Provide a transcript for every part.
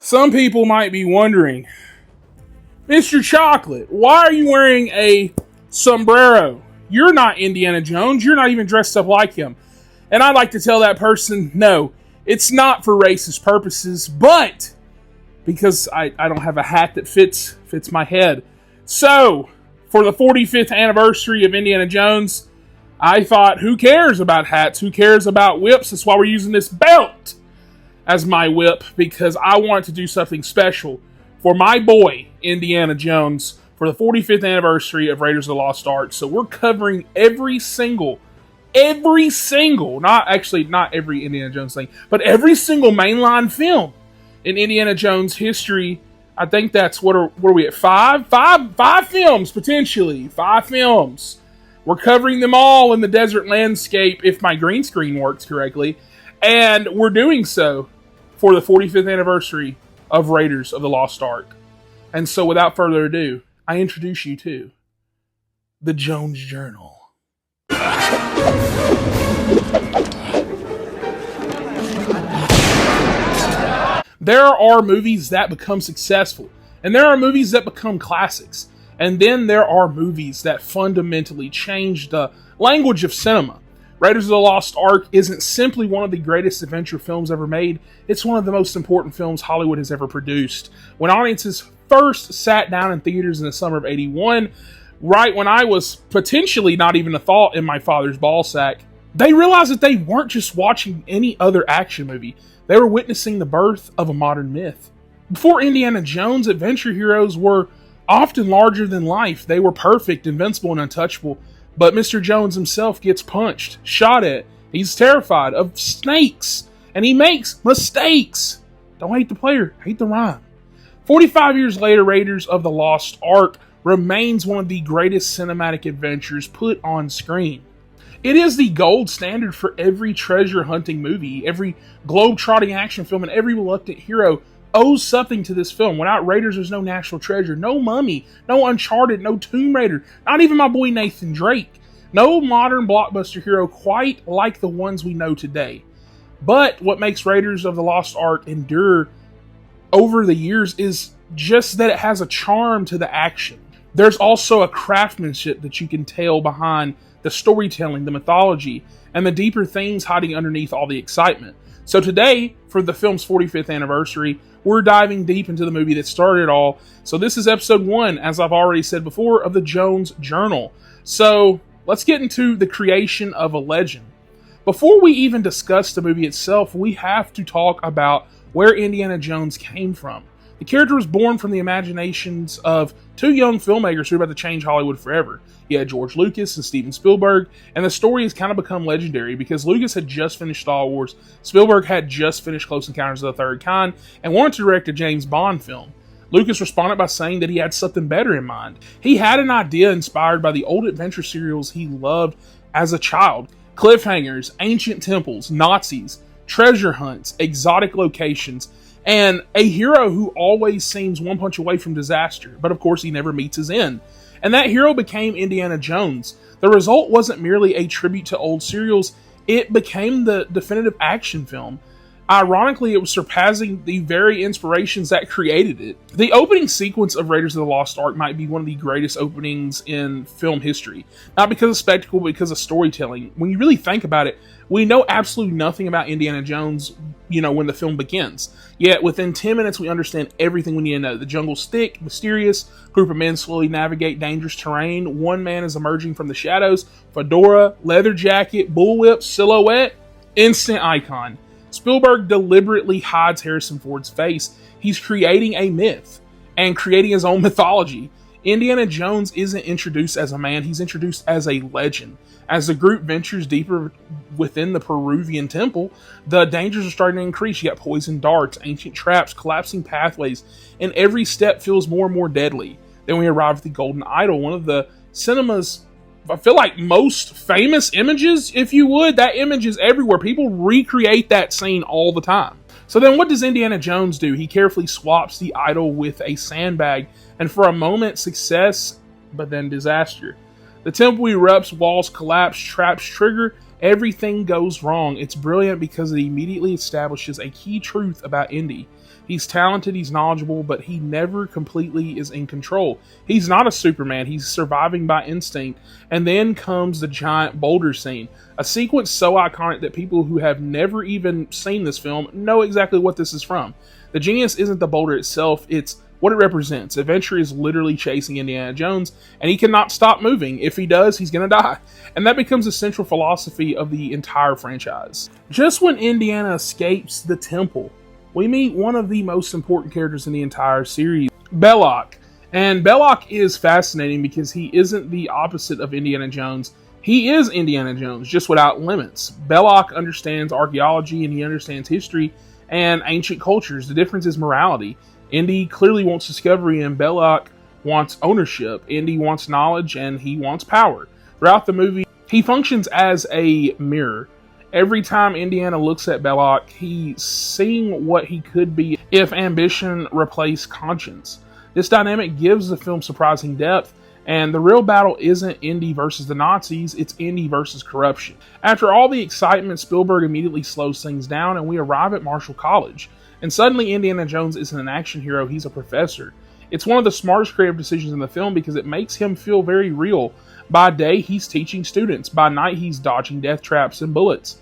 Some people might be wondering, Mr. Chocolate, why are you wearing a sombrero? You're not Indiana Jones. You're not even dressed up like him. And I'd like to tell that person, no, it's not for racist purposes, but because I don't have a hat that fits my head. So, for the 45th anniversary of Indiana Jones, I thought, who cares about hats? Who cares about whips? That's why we're using this belt as my whip, because I want to do something special for my boy, Indiana Jones, for the 45th anniversary of Raiders of the Lost Ark. So we're covering every single, not every Indiana Jones thing, but every single mainline film in Indiana Jones history. I think that's, what are we at, five films, potentially. 5 films. We're covering them all in the desert landscape, if my green screen works correctly. And we're doing so for the 45th anniversary of Raiders of the Lost Ark. And so without further ado, I introduce you to the Jones Journal. There are movies that become successful, and there are movies that become classics, and then there are movies that fundamentally change the language of cinema. Raiders of the Lost Ark isn't simply one of the greatest adventure films ever made, it's one of the most important films Hollywood has ever produced. When audiences first sat down in theaters in the summer of '81, right when I was potentially not even a thought in my father's ballsack, they realized that they weren't just watching any other action movie. They were witnessing the birth of a modern myth. Before Indiana Jones, adventure heroes were often larger than life. They were perfect, invincible, and untouchable. But Mr. Jones himself gets punched, shot at. He's terrified of snakes, and he makes mistakes. Don't hate the player, hate the rhyme. 45 years later, Raiders of the Lost Ark remains one of the greatest cinematic adventures put on screen. It is the gold standard for every treasure hunting movie. Every globe-trotting action film and every reluctant hero owes something to this film. Without Raiders, there's no National Treasure, no Mummy, no Uncharted, no Tomb Raider, not even my boy Nathan Drake. No modern blockbuster hero quite like the ones we know today. But what makes Raiders of the Lost Ark endure over the years is just that it has a charm to the action. There's also a craftsmanship that you can tell behind the storytelling, the mythology, and the deeper themes hiding underneath all the excitement. So today, for the film's 45th anniversary, we're diving deep into the movie that started it all. So this is episode 1, as I've already said before, of the Jones Journal. So let's get into the creation of a legend. Before we even discuss the movie itself, we have to talk about where Indiana Jones came from. The character was born from the imaginations of 2 young filmmakers who were about to change Hollywood forever. You had George Lucas and Steven Spielberg, and the story has kind of become legendary because Lucas had just finished Star Wars, Spielberg had just finished Close Encounters of the Third Kind, and wanted to direct a James Bond film. Lucas responded by saying that he had something better in mind. He had an idea inspired by the old adventure serials he loved as a child. Cliffhangers, ancient temples, Nazis, treasure hunts, exotic locations, and a hero who always seems one punch away from disaster, but of course he never meets his end. And that hero became Indiana Jones. The result wasn't merely a tribute to old serials, it became the definitive action film. Ironically, it was surpassing the very inspirations that created it. The opening sequence of Raiders of the Lost Ark might be one of the greatest openings in film history. Not because of spectacle, but because of storytelling. When you really think about it, we know absolutely nothing about Indiana Jones, when the film begins. Yet, within 10 minutes, we understand everything we need to know. The jungle's thick, mysterious, group of men slowly navigate dangerous terrain, one man is emerging from the shadows, fedora, leather jacket, bullwhip, silhouette, instant icon. Spielberg deliberately hides Harrison Ford's face. He's creating a myth and creating his own mythology. Indiana Jones isn't introduced as a man, he's introduced as a legend. As the group ventures deeper within the Peruvian temple, the dangers are starting to increase. You got poison darts, ancient traps, collapsing pathways, and every step feels more and more deadly. Then we arrive at the Golden Idol, one of the cinema's, I feel like, most famous images, if you would. That image is everywhere. People recreate that scene all the time. So then what does Indiana Jones do? He carefully swaps the idol with a sandbag, and for a moment, success, but then disaster. The temple erupts, walls collapse, traps trigger, everything goes wrong. It's brilliant because it immediately establishes a key truth about Indy. He's talented, he's knowledgeable, but he never completely is in control. He's not a Superman, he's surviving by instinct. And then comes the giant boulder scene, a sequence so iconic that people who have never even seen this film know exactly what this is from. The genius isn't the boulder itself, it's what it represents. Adventure is literally chasing Indiana Jones, and he cannot stop moving. If he does, he's going to die. And that becomes a central philosophy of the entire franchise. Just when Indiana escapes the temple, we meet one of the most important characters in the entire series, Belloc. And Belloc is fascinating because he isn't the opposite of Indiana Jones. He is Indiana Jones, just without limits. Belloc understands archaeology and he understands history and ancient cultures. The difference is morality. Indy clearly wants discovery and Belloc wants ownership. Indy wants knowledge and he wants power. Throughout the movie, he functions as a mirror. Every time Indiana looks at Belloc, he's seeing what he could be if ambition replaced conscience. This dynamic gives the film surprising depth, and the real battle isn't Indy versus the Nazis, it's Indy versus corruption. After all the excitement, Spielberg immediately slows things down, and we arrive at Marshall College. And suddenly Indiana Jones isn't an action hero, he's a professor. It's one of the smartest creative decisions in the film because it makes him feel very real. By day, he's teaching students. By night, he's dodging death traps and bullets.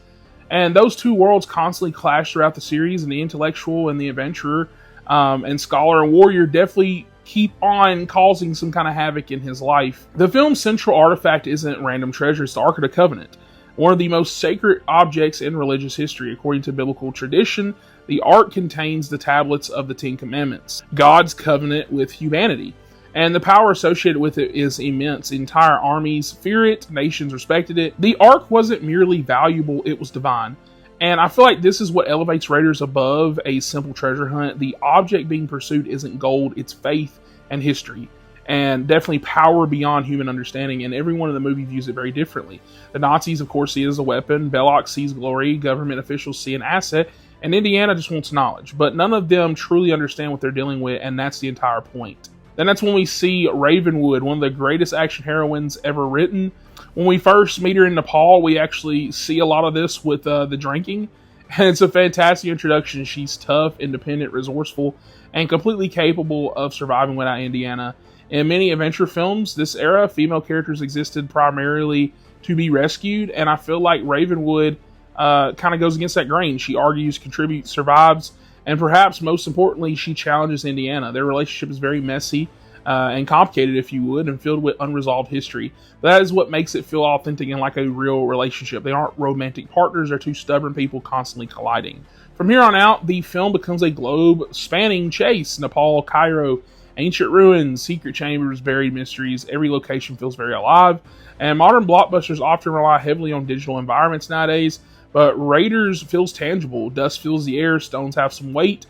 And those two worlds constantly clash throughout the series, and the intellectual and the adventurer and scholar and warrior definitely keep on causing some kind of havoc in his life. The film's central artifact isn't random treasure, it's the Ark of the Covenant, one of the most sacred objects in religious history. According to biblical tradition, the Ark contains the tablets of the Ten Commandments, God's covenant with humanity. And the power associated with it is immense. Entire armies fear it, nations respected it. The Ark wasn't merely valuable, it was divine. And I feel like this is what elevates Raiders above a simple treasure hunt. The object being pursued isn't gold, it's faith and history. And definitely power beyond human understanding, and everyone in the movie views it very differently. The Nazis, of course, see it as a weapon, Belloc sees glory, government officials see an asset, and Indiana just wants knowledge. But none of them truly understand what they're dealing with, and that's the entire point. Then that's when we see Ravenwood, one of the greatest action heroines ever written. When we first meet her in Nepal, we actually see a lot of this with the drinking. And it's a fantastic introduction. She's tough, independent, resourceful, and completely capable of surviving without Indiana. In many adventure films, this era, female characters existed primarily to be rescued. And I feel like Ravenwood kind of goes against that grain. She argues, contributes, survives. And perhaps most importantly, she challenges Indiana. Their relationship is very messy and complicated, if you would, and filled with unresolved history. That is what makes it feel authentic and like a real relationship. They aren't romantic partners, they're two stubborn people constantly colliding. From here on out, the film becomes a globe-spanning chase. Nepal, Cairo, ancient ruins, secret chambers, buried mysteries. Every location feels very alive. And modern blockbusters often rely heavily on digital environments nowadays. But Raiders feels tangible. Dust fills the air. Stones have some weight.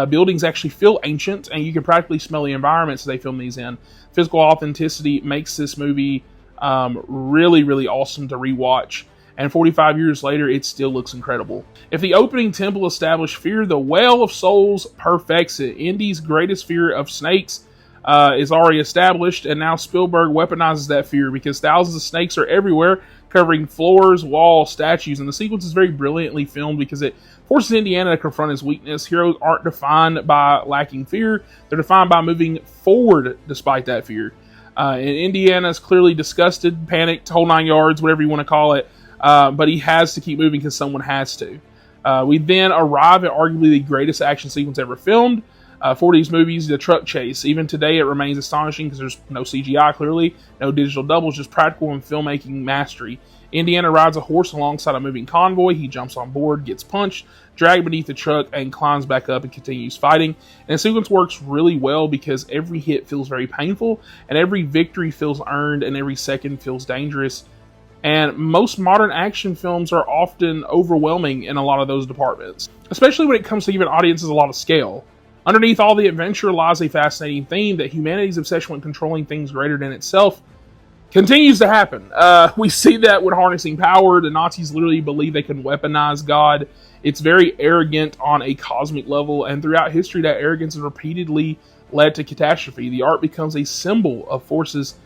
Buildings actually feel ancient, and you can practically smell the environments they film these in. Physical authenticity makes this movie really, really awesome to rewatch. And 45 years later, it still looks incredible. If the opening temple established fear, the Well of Souls perfects it. Indy's greatest fear of snakes is already established, and now Spielberg weaponizes that fear because thousands of snakes are everywhere, covering floors, walls, statues, and the sequence is very brilliantly filmed because it forces Indiana to confront his weakness. Heroes aren't defined by lacking fear, they're defined by moving forward despite that fear. And Indiana is clearly disgusted, panicked, whole 9 yards, whatever you want to call it, but he has to keep moving because someone has to. We then arrive at arguably the greatest action sequence ever filmed. For these movies, the truck chase. Even today, it remains astonishing because there's no CGI, clearly, no digital doubles, just practical and filmmaking mastery. Indiana rides a horse alongside a moving convoy. He jumps on board, gets punched, dragged beneath the truck, and climbs back up and continues fighting. And the sequence works really well because every hit feels very painful, and every victory feels earned, and every second feels dangerous. And most modern action films are often overwhelming in a lot of those departments, especially when it comes to giving audiences a lot of scale. Underneath all the adventure lies a fascinating theme that humanity's obsession with controlling things greater than itself continues to happen. We see that with harnessing power. The Nazis literally believe they can weaponize God. It's very arrogant on a cosmic level, and throughout history, that arrogance has repeatedly led to catastrophe. The Ark becomes a symbol of forces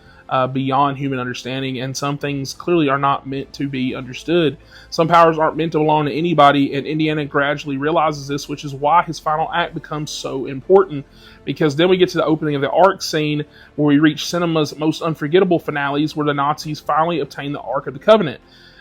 beyond human understanding, and some things clearly are not meant to be understood. Some powers aren't meant to belong to anybody, and Indiana gradually realizes this, which is why his final act becomes so important, because then we get to the opening of the Ark scene, where we reach cinema's most unforgettable finales, where the Nazis finally obtain the Ark of the Covenant.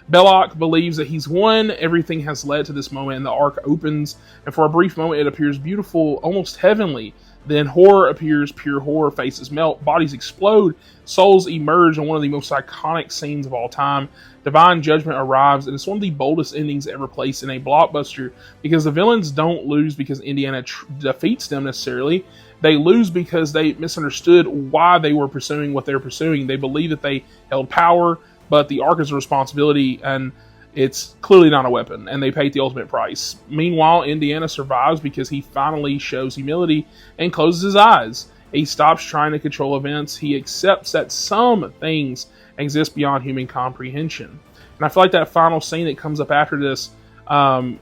Belloc believes that he's won, everything has led to this moment, and the Ark opens, and for a brief moment it appears beautiful, almost heavenly. Then horror appears, pure horror, faces melt, bodies explode, souls emerge in one of the most iconic scenes of all time. Divine judgment arrives, and it's one of the boldest endings ever placed in a blockbuster, because the villains don't lose because Indiana defeats them necessarily. They lose because they misunderstood why they were pursuing what they were pursuing. They believe that they held power, but the Ark is a responsibility, and it's clearly not a weapon, and they paid the ultimate price. Meanwhile, Indiana survives because he finally shows humility and closes his eyes. He stops trying to control events. He accepts that some things exist beyond human comprehension. And I feel like that final scene that comes up after this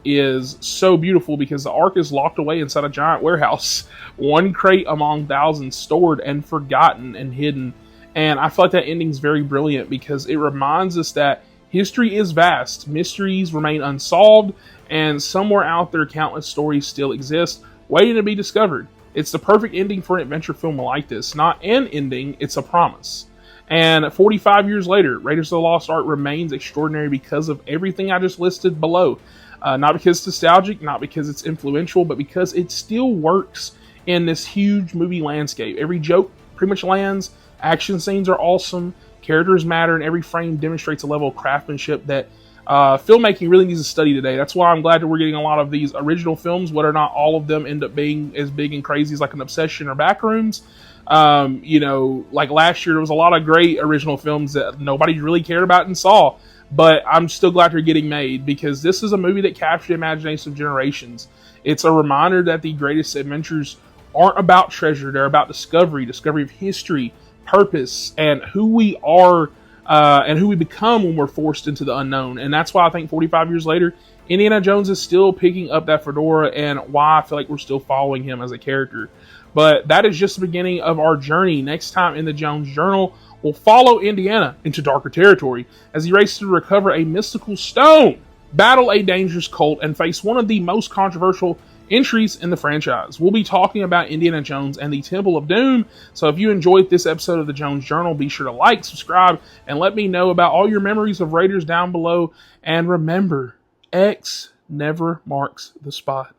is so beautiful, because the Ark is locked away inside a giant warehouse, one crate among thousands, stored and forgotten and hidden. And I feel like that ending is very brilliant, because it reminds us that history is vast, mysteries remain unsolved, and somewhere out there countless stories still exist, waiting to be discovered. It's the perfect ending for an adventure film like this. Not an ending, it's a promise. And 45 years later, Raiders of the Lost Ark remains extraordinary because of everything I just listed below. Not because it's nostalgic, not because it's influential, but because it still works in this huge movie landscape. Every joke pretty much lands, action scenes are awesome, characters matter, and every frame demonstrates a level of craftsmanship that filmmaking really needs to study today. That's why I'm glad that we're getting a lot of these original films, whether or not all of them end up being as big and crazy as like an Obsession or Backrooms. Like last year, there was a lot of great original films that nobody really cared about and saw, but I'm still glad they're getting made, because this is a movie that captured the imagination of generations. It's a reminder that the greatest adventures aren't about treasure, they're about discovery of history, purpose, and who we are and who we become when we're forced into the unknown. And that's why I think 45 years later, Indiana Jones is still picking up that fedora, and why I feel like we're still following him as a character. But that is just the beginning of our journey. Next time in the Jones Journal, we'll follow Indiana into darker territory as he races to recover a mystical stone, battle a dangerous cult, and face one of the most controversial entries in the franchise. We'll be talking about Indiana Jones and the Temple of Doom. So if you enjoyed this episode of the Jones Journal, be sure to like, subscribe, and let me know about all your memories of Raiders down below. And remember, X never marks the spot.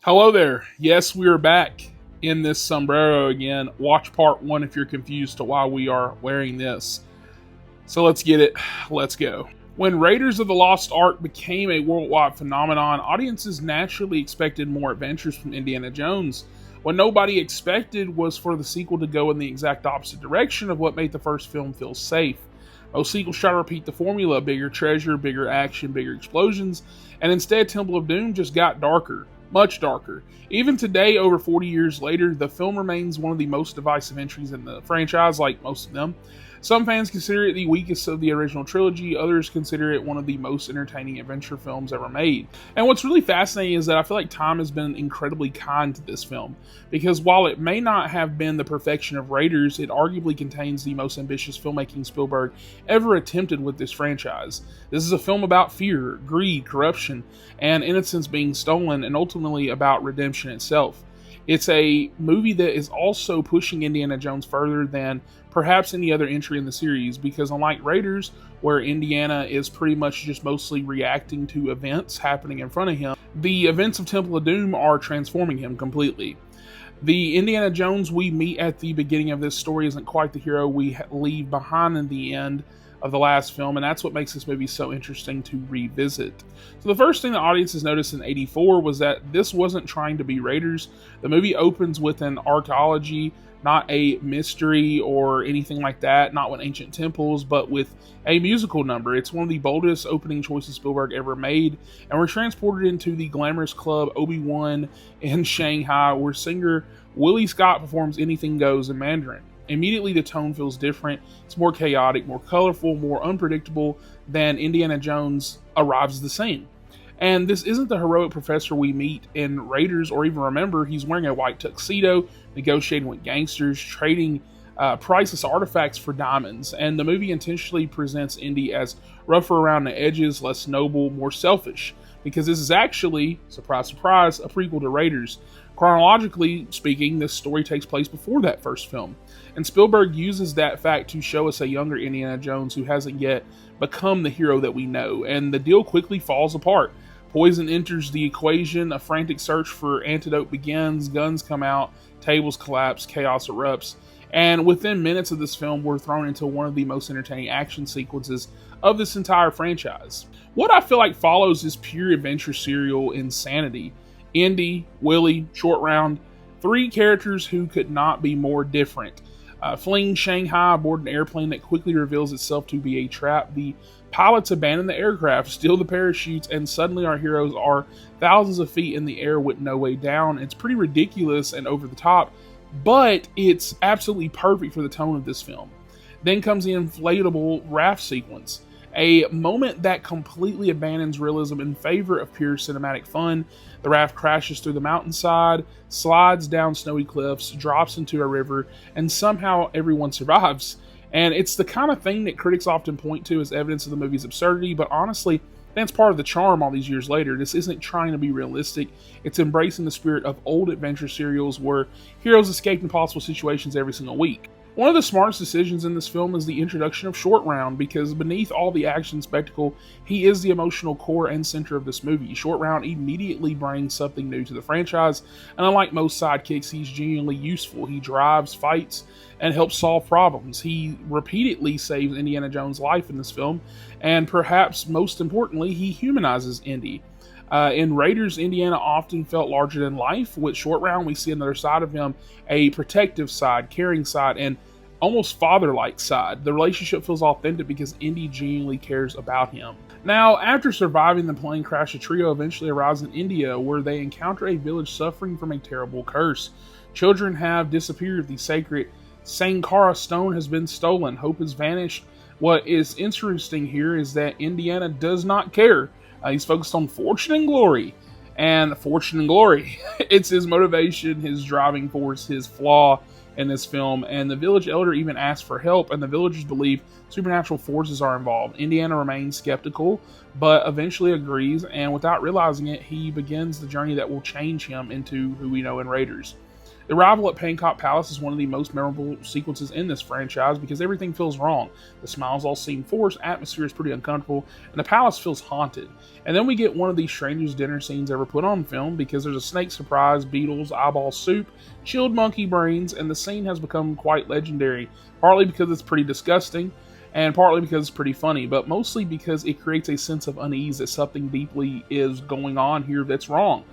Hello there. Yes, we are back in this sombrero again. Watch part 1 if you're confused to why we are wearing this. So let's get it. Let's go. When Raiders of the Lost Ark became a worldwide phenomenon, audiences naturally expected more adventures from Indiana Jones. What nobody expected was for the sequel to go in the exact opposite direction of what made the first film feel safe. Most sequels try to repeat the formula: bigger treasure, bigger action, bigger explosions, and instead Temple of Doom just got darker. Much darker. Even today, over 40 years later, the film remains one of the most divisive entries in the franchise, like most of them. Some fans consider it the weakest of the original trilogy, others consider it one of the most entertaining adventure films ever made. And what's really fascinating is that I feel like time has been incredibly kind to this film, because while it may not have been the perfection of Raiders, it arguably contains the most ambitious filmmaking Spielberg ever attempted with this franchise. This is a film about fear, greed, corruption, and innocence being stolen, and ultimately about redemption itself. It's a movie that is also pushing Indiana Jones further than perhaps any other entry in the series, because unlike Raiders, where Indiana is pretty much just mostly reacting to events happening in front of him, the events of Temple of Doom are transforming him completely. The Indiana Jones we meet at the beginning of this story isn't quite the hero we leave behind in the end of the last film, and that's what makes this movie so interesting to revisit. So the first thing the audiences noticed in '84 was that this wasn't trying to be Raiders. The movie opens with an archaeology not a mystery or anything like that, not with ancient temples, but with a musical number. It's one of the boldest opening choices Spielberg ever made, and we're transported into the glamorous club Obi-Wan in Shanghai, where singer Willie Scott performs Anything Goes in Mandarin. Immediately the tone feels different. It's more chaotic, more colorful, more unpredictable than Indiana Jones arrives at the scene. And this isn't the heroic professor we meet in Raiders or even remember. He's wearing a white tuxedo, negotiating with gangsters, trading priceless artifacts for diamonds. And the movie intentionally presents Indy as rougher around the edges, less noble, more selfish. Because this is actually, surprise, surprise, a prequel to Raiders. Chronologically speaking, this story takes place before that first film. And Spielberg uses that fact to show us a younger Indiana Jones who hasn't yet become the hero that we know. And the deal quickly falls apart. Poison enters the equation, a frantic search for antidote begins, guns come out, tables collapse, chaos erupts, and within minutes of this film, we're thrown into one of the most entertaining action sequences of this entire franchise. What I feel like follows is pure adventure serial insanity. Indy, Willie, Short Round, three characters who could not be more different. Fleeing Shanghai aboard an airplane that quickly reveals itself to be a trap, the pilots abandon the aircraft, steal the parachutes, and suddenly our heroes are thousands of feet in the air with no way down. It's pretty ridiculous and over the top, but it's absolutely perfect for the tone of this film. Then comes the inflatable raft sequence, a moment that completely abandons realism in favor of pure cinematic fun. The raft crashes through the mountainside, slides down snowy cliffs, drops into a river, and somehow everyone survives. And it's the kind of thing that critics often point to as evidence of the movie's absurdity, but honestly, that's part of the charm all these years later. This isn't trying to be realistic. It's embracing the spirit of old adventure serials where heroes escape impossible situations every single week. One of the smartest decisions in this film is the introduction of Short Round, because beneath all the action spectacle, he is the emotional core and center of this movie. Short Round immediately brings something new to the franchise, and unlike most sidekicks, he's genuinely useful. He drives, fights, and helps solve problems. He repeatedly saves Indiana Jones' life in this film, and perhaps most importantly, he humanizes Indy. In Raiders, Indiana often felt larger than life. With Short Round, we see another side of him, a protective side, caring side, and almost father-like side. The relationship feels authentic because Indy genuinely cares about him. Now, after surviving the plane crash, the trio eventually arrives in India, where they encounter a village suffering from a terrible curse. Children have disappeared. The sacred Sankara Stone has been stolen. Hope has vanished. What is interesting here is that Indiana does not care. He's focused on fortune and glory. And fortune and glory. It's his motivation, his driving force, his flaw in this film. And the village elder even asks for help, and the villagers believe supernatural forces are involved. Indiana remains skeptical, but eventually agrees, and without realizing it, he begins the journey that will change him into who we know in Raiders. The arrival at Pankot Palace is one of the most memorable sequences in this franchise because everything feels wrong. The smiles all seem forced, atmosphere is pretty uncomfortable, and the palace feels haunted. And then we get one of the strangest dinner scenes ever put on film because there's a snake surprise, beetles, eyeball soup, chilled monkey brains, and the scene has become quite legendary, partly because it's pretty disgusting, and partly because it's pretty funny, but mostly because it creates a sense of unease that something deeply is going on here that's wrong.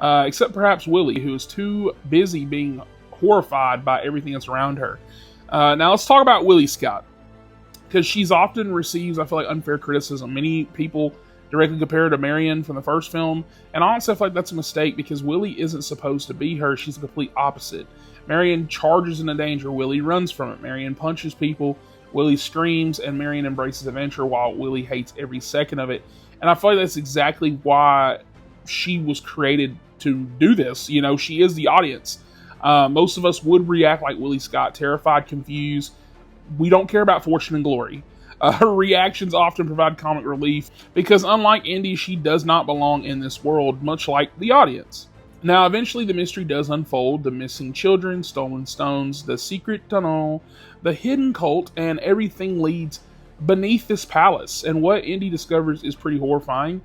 Except perhaps Willie, who is too busy being horrified by everything that's around her. Now let's talk about Willie Scott, because she's often receives, I feel like, unfair criticism. Many people directly compare her to Marion from the first film, and honestly I feel like that's a mistake because Willie isn't supposed to be her. She's the complete opposite. Marion charges into danger, Willie runs from it. Marion punches people, Willie screams, and Marion embraces adventure while Willie hates every second of it. And I feel like that's exactly why she was created to do this. You know, she is the audience. Most of us would react like Willie Scott, terrified, confused. We don't care about fortune and glory. Her reactions often provide comic relief because unlike Indy, she does not belong in this world, much like the audience. Now, eventually the mystery does unfold. The missing children, stolen stones, the secret tunnel, the hidden cult, and everything leads beneath this palace. And what Indy discovers is pretty horrifying.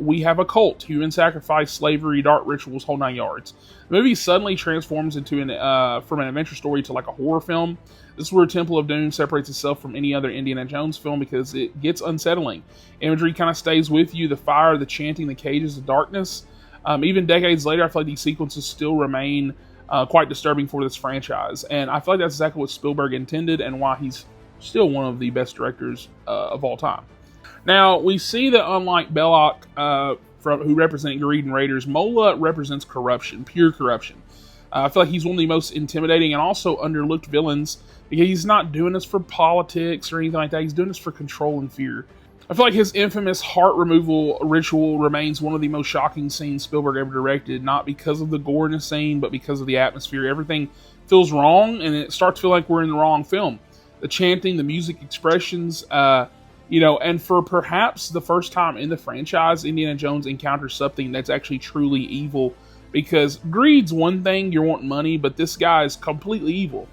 We have a cult, human sacrifice, slavery, dark rituals, whole 9 yards. The movie suddenly transforms into from an adventure story to like a horror film. This is where Temple of Doom separates itself from any other Indiana Jones film because it gets unsettling. Imagery kind of stays with you, the fire, the chanting, the cages, the darkness. Even decades later, I feel like these sequences still remain quite disturbing for this franchise. And I feel like that's exactly what Spielberg intended and why he's still one of the best directors of all time. Now, we see that unlike Belloc, who represent greed and raiders, Mola represents corruption, pure corruption. I feel like he's one of the most intimidating and also underlooked villains, because he's not doing this for politics or anything like that. He's doing this for control and fear. I feel like his infamous heart removal ritual remains one of the most shocking scenes Spielberg ever directed, not because of the gore in the scene, but because of the atmosphere. Everything feels wrong, and it starts to feel like we're in the wrong film. The chanting, the music expressions, and for perhaps the first time in the franchise, Indiana Jones encounters something that's actually truly evil. Because greed's one thing, you're wanting money, but this guy is completely evil.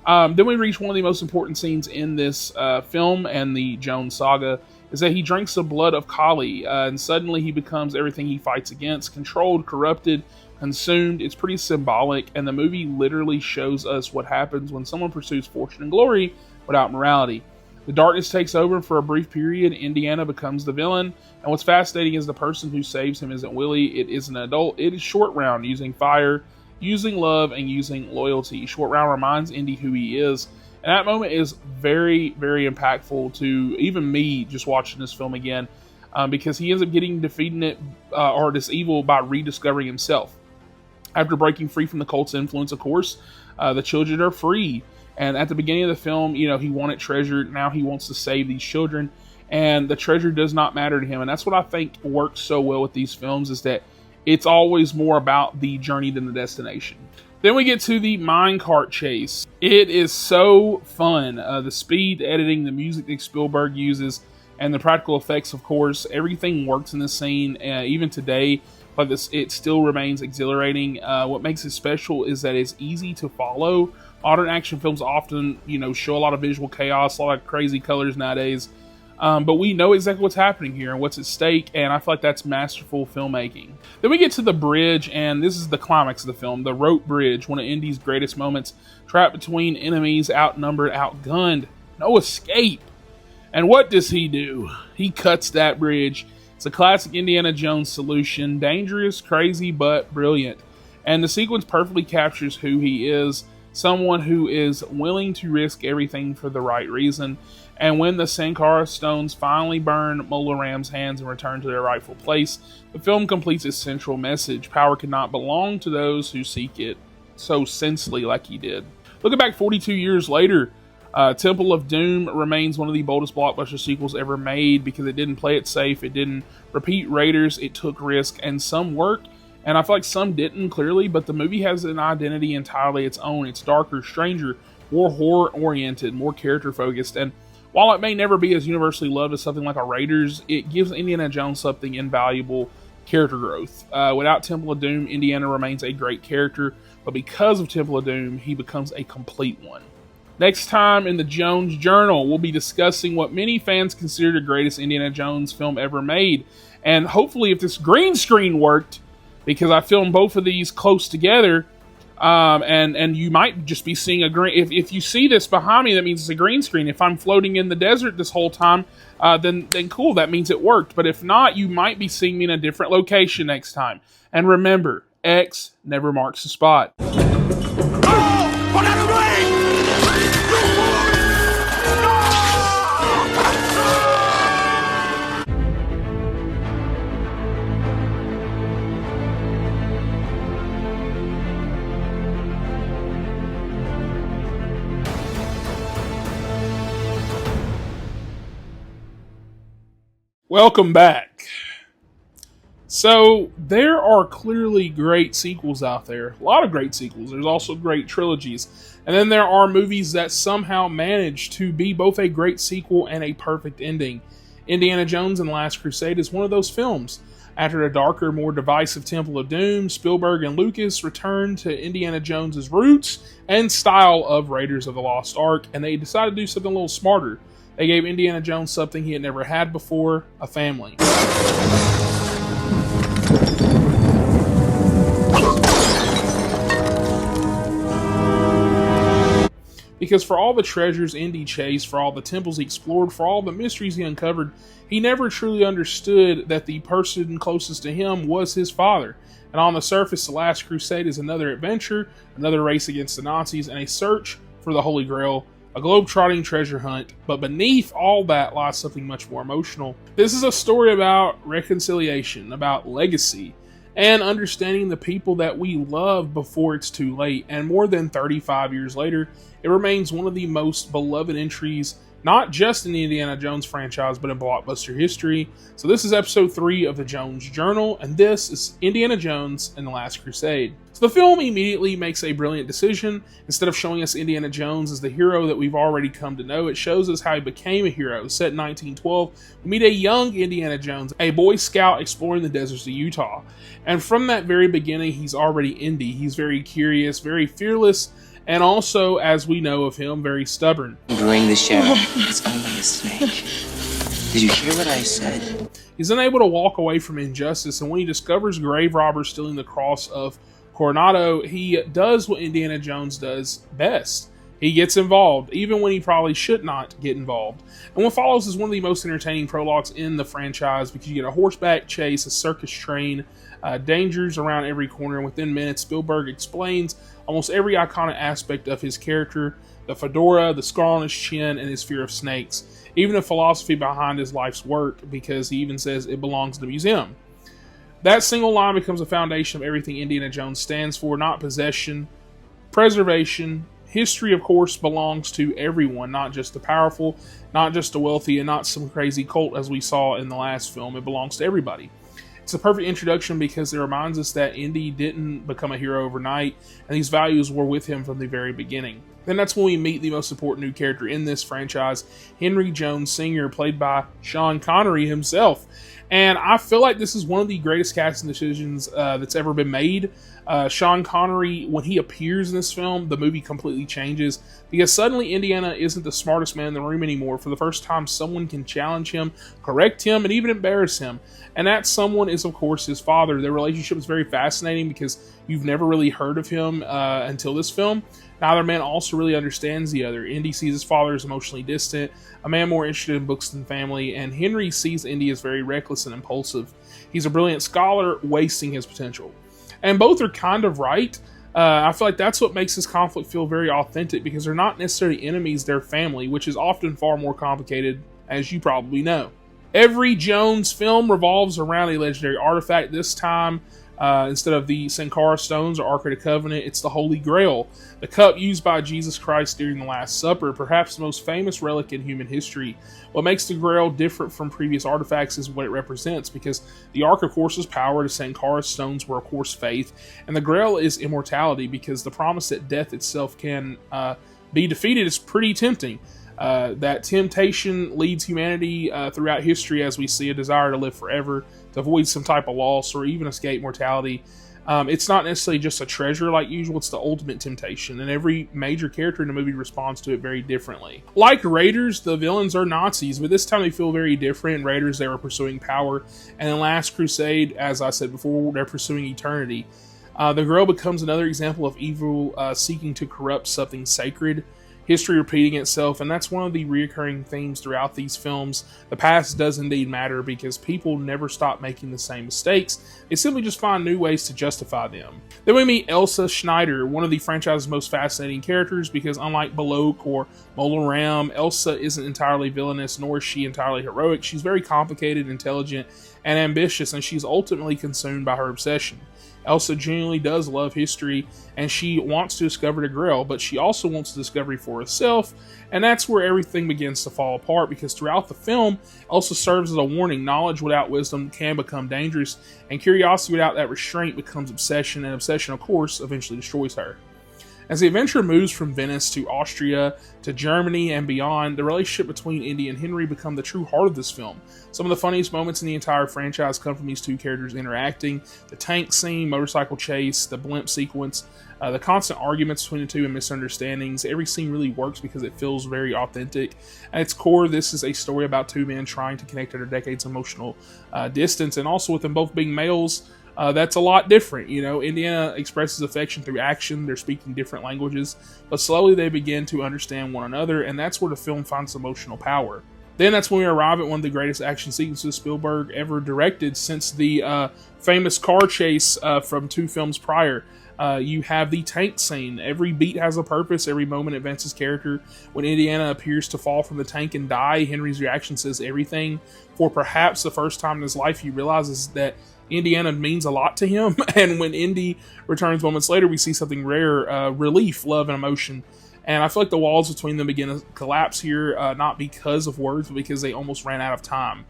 Then we reach one of the most important scenes in this film and the Jones saga, is that he drinks the blood of Kali, and suddenly he becomes everything he fights against, controlled, corrupted, consumed. It's pretty symbolic, and the movie literally shows us what happens when someone pursues fortune and glory without morality. The darkness takes over for a brief period. Indiana becomes the villain. And what's fascinating is the person who saves him isn't Willie. It is an adult. It is Short Round, using fire, using love, and using loyalty. Short Round reminds Indy who he is. And that moment is very, very impactful to even me just watching this film again. Because he ends up getting defeating it, or this evil, by rediscovering himself. After breaking free from the cult's influence, of course, the children are free. And at the beginning of the film, he wanted treasure. Now he wants to save these children. And the treasure does not matter to him. And that's what I think works so well with these films, is that it's always more about the journey than the destination. Then we get to the minecart chase. It is so fun. The speed, the editing, the music that Spielberg uses, and the practical effects, of course. Everything works in this scene. Even today, but it still remains exhilarating. What makes it special is that it's easy to follow. Modern action films often, show a lot of visual chaos, a lot of crazy colors nowadays. But we know exactly what's happening here and what's at stake, and I feel like that's masterful filmmaking. Then we get to the bridge, and this is the climax of the film, the rope bridge, one of Indy's greatest moments. Trapped between enemies, outnumbered, outgunned, no escape. And what does he do? He cuts that bridge. It's a classic Indiana Jones solution, dangerous, crazy, but brilliant. And the sequence perfectly captures who he is. Someone who is willing to risk everything for the right reason. And when the Sankara Stones finally burn Mola Ram's hands and return to their rightful place, the film completes its central message. Power cannot belong to those who seek it so sensely like he did. Looking back 42 years later, Temple of Doom remains one of the boldest blockbuster sequels ever made, because it didn't play it safe, it didn't repeat Raiders, it took risk, and some worked. And I feel like some didn't, clearly, but the movie has an identity entirely its own. It's darker, stranger, more horror-oriented, more character-focused. And while it may never be as universally loved as something like a Raiders, it gives Indiana Jones something invaluable: character growth. Without Temple of Doom, Indiana remains a great character, but because of Temple of Doom, he becomes a complete one. Next time in the Jones Journal, we'll be discussing what many fans consider the greatest Indiana Jones film ever made. And hopefully, if this green screen worked, because I filmed both of these close together, and you might just be seeing a green. If you see this behind me, that means it's a green screen. If I'm floating in the desert this whole time, then cool, that means it worked. But if not, you might be seeing me in a different location next time. And remember, X never marks the spot. Welcome back. So, there are clearly great sequels out there. A lot of great sequels. There's also great trilogies. And then there are movies that somehow manage to be both a great sequel and a perfect ending. Indiana Jones and the Last Crusade is one of those films. After a darker, more divisive Temple of Doom, Spielberg and Lucas returned to Indiana Jones's roots and style of Raiders of the Lost Ark, and they decided to do something a little smarter. They gave Indiana Jones something he had never had before: a family. Because for all the treasures Indy chased, for all the temples he explored, for all the mysteries he uncovered, he never truly understood that the person closest to him was his father. And on the surface, The Last Crusade is another adventure, another race against the Nazis, and a search for the Holy Grail, a globe-trotting treasure hunt. But beneath all that lies something much more emotional. This is a story about reconciliation, about legacy, and understanding the people that we love before it's too late. And more than 35 years later, it remains one of the most beloved entries, not just in the Indiana Jones franchise, but in blockbuster history. So this is episode 3 of the Jones Journal, and this is Indiana Jones and the Last Crusade. So the film immediately makes a brilliant decision. Instead of showing us Indiana Jones as the hero that we've already come to know, it shows us how he became a hero. Set in 1912, we meet a young Indiana Jones, a Boy Scout exploring the deserts of Utah. And from that very beginning, he's already Indy. He's very curious, very fearless, and also, as we know of him, very stubborn. Bring the sheriff. It's only a snake. Did you hear what I said? He's unable to walk away from injustice, and when he discovers grave robbers stealing the cross of Coronado, he does what Indiana Jones does best. He gets involved, even when he probably should not get involved. And what follows is one of the most entertaining prologues in the franchise, because you get a horseback chase, a circus train, dangers around every corner, and within minutes, Spielberg explains almost every iconic aspect of his character: the fedora, the scar on his chin, and his fear of snakes. Even the philosophy behind his life's work, because he even says it belongs to the museum. That single line becomes a foundation of everything Indiana Jones stands for: not possession, preservation. History, of course, belongs to everyone, not just the powerful, not just the wealthy, and not some crazy cult as we saw in the last film. It belongs to everybody. It's a perfect introduction because it reminds us that Indy didn't become a hero overnight, and these values were with him from the very beginning. Then that's when we meet the most important new character in this franchise, Henry Jones Sr., played by Sean Connery himself. And I feel like this is one of the greatest casting decisions that's ever been made. Sean Connery, when he appears in this film, the movie completely changes, because suddenly Indiana isn't the smartest man in the room anymore. For the first time, someone can challenge him, correct him, and even embarrass him. And that someone is, of course, his father. Their relationship is very fascinating because you've never really heard of him until this film. Neither man also really understands the other. Indy sees his father as emotionally distant, a man more interested in books than family, and Henry sees Indy as very reckless and impulsive. He's a brilliant scholar, wasting his potential. And both are kind of right. I feel like that's what makes this conflict feel very authentic, because they're not necessarily enemies, they're family, which is often far more complicated, as you probably know. Every Jones film revolves around a legendary artifact. This time, instead of the Sankara Stones or Ark of the Covenant, it's the Holy Grail, the cup used by Jesus Christ during the Last Supper, perhaps the most famous relic in human history. What makes the Grail different from previous artifacts is what it represents, because the Ark, of course, is power, the Sankara Stones were, of course, faith, and the Grail is immortality, because the promise that death itself can be defeated is pretty tempting. That temptation leads humanity throughout history, as we see a desire to live forever, to avoid some type of loss, or even escape mortality. It's not necessarily just a treasure like usual, it's the ultimate temptation, and every major character in the movie responds to it very differently. Like Raiders, the villains are Nazis, but this time they feel very different. In Raiders, they were pursuing power, and in Last Crusade, as I said before, they're pursuing eternity. The Grail becomes another example of evil seeking to corrupt something sacred. History repeating itself, and that's one of the recurring themes throughout these films. The past does indeed matter, because people never stop making the same mistakes. They simply just find new ways to justify them. Then we meet Elsa Schneider, one of the franchise's most fascinating characters, because unlike Balok or Mola Ram, Elsa isn't entirely villainous, nor is she entirely heroic. She's very complicated, intelligent, and ambitious, and she's ultimately consumed by her obsession. Elsa genuinely does love history, and she wants to discover the Grail, but she also wants the discovery for herself, and that's where everything begins to fall apart, because throughout the film, Elsa serves as a warning. Knowledge without wisdom can become dangerous, and curiosity without that restraint becomes obsession, and obsession, of course, eventually destroys her. As the adventure moves from Venice to Austria to Germany and beyond, the relationship between Indy and Henry become the true heart of this film. Some of the funniest moments in the entire franchise come from these two characters interacting. The tank scene, motorcycle chase, the blimp sequence, the constant arguments between the two and misunderstandings. Every scene really works because it feels very authentic. At its core, this is a story about two men trying to connect at a decades emotional distance, and also with them both being males, that's a lot different. You know, Indiana expresses affection through action. They're speaking different languages, but slowly they begin to understand one another, and that's where the film finds emotional power. Then that's when we arrive at one of the greatest action sequences Spielberg ever directed since the famous car chase from 2 films prior. You have the tank scene. Every beat has a purpose. Every moment advances character. When Indiana appears to fall from the tank and die, Henry's reaction says everything. For perhaps the first time in his life, he realizes that Indiana means a lot to him. And when Indy returns moments later, we see something rare, relief, love, and emotion. And I feel like the walls between them begin to collapse here, not because of words, but because they almost ran out of time.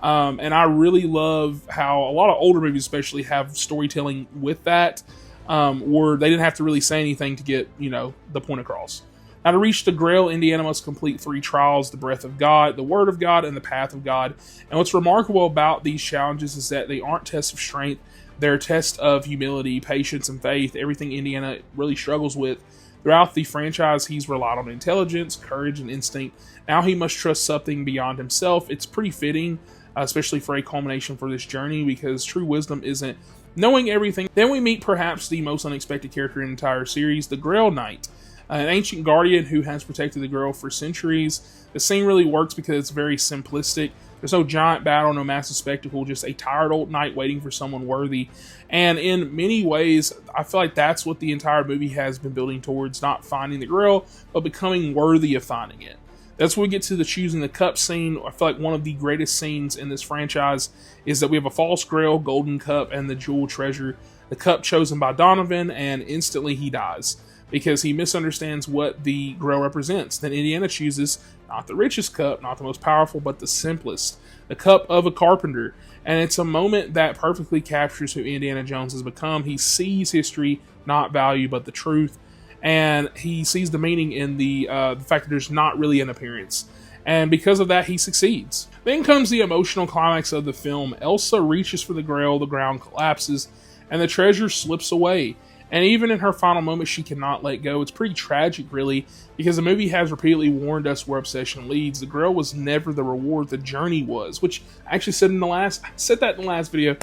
And I really love how a lot of older movies especially have storytelling with that, where they didn't have to really say anything to get, the point across. Now, to reach the Grail, Indiana must complete 3 trials: the breath of God, the word of God, and the path of God. And what's remarkable about these challenges is that they aren't tests of strength. They're tests of humility, patience, and faith, everything Indiana really struggles with. Throughout the franchise, he's relied on intelligence, courage, and instinct. Now he must trust something beyond himself. It's pretty fitting, especially for a culmination for this journey, because true wisdom isn't knowing everything. Then we meet perhaps the most unexpected character in the entire series, the Grail Knight, an ancient guardian who has protected the Grail for centuries. The scene really works because it's very simplistic. There's no giant battle, no massive spectacle, just a tired old knight waiting for someone worthy. And in many ways, I feel like that's what the entire movie has been building towards, not finding the Grail, but becoming worthy of finding it. That's when we get to the choosing the cup scene. I feel like one of the greatest scenes in this franchise is that we have a false Grail, golden cup, and the jewel treasure. The cup chosen by Donovan, and instantly he dies, because he misunderstands what the Grail represents. Then Indiana chooses not the richest cup, not the most powerful, but the simplest, the cup of a carpenter. And it's a moment that perfectly captures who Indiana Jones has become. He sees history, not value, but the truth. And he sees the meaning in the fact that there's not really an appearance. And because of that, he succeeds. Then comes the emotional climax of the film. Elsa reaches for the Grail, the ground collapses, and the treasure slips away. And even in her final moment, she cannot let go. It's pretty tragic, really, because the movie has repeatedly warned us where obsession leads. The Grail was never the reward, the journey was, which I actually said that in the last video.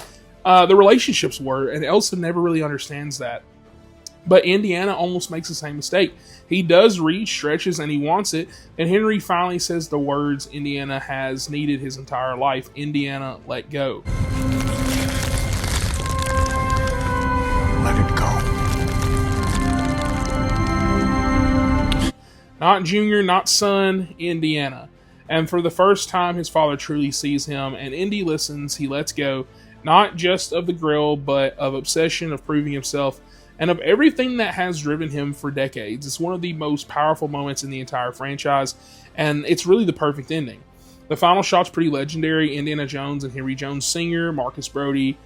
The relationships were, and Elsa never really understands that. But Indiana almost makes the same mistake. He does reach, stretches, and he wants it. And Henry finally says the words Indiana has needed his entire life. Indiana, let go. Let it go. Not Junior, not son, Indiana. And for the first time, his father truly sees him, and Indy listens, he lets go, not just of the Grail, but of obsession, of proving himself, and of everything that has driven him for decades. It's one of the most powerful moments in the entire franchise, and it's really the perfect ending. The final shot's pretty legendary. Indiana Jones and Henry Jones Sr., Marcus Brody,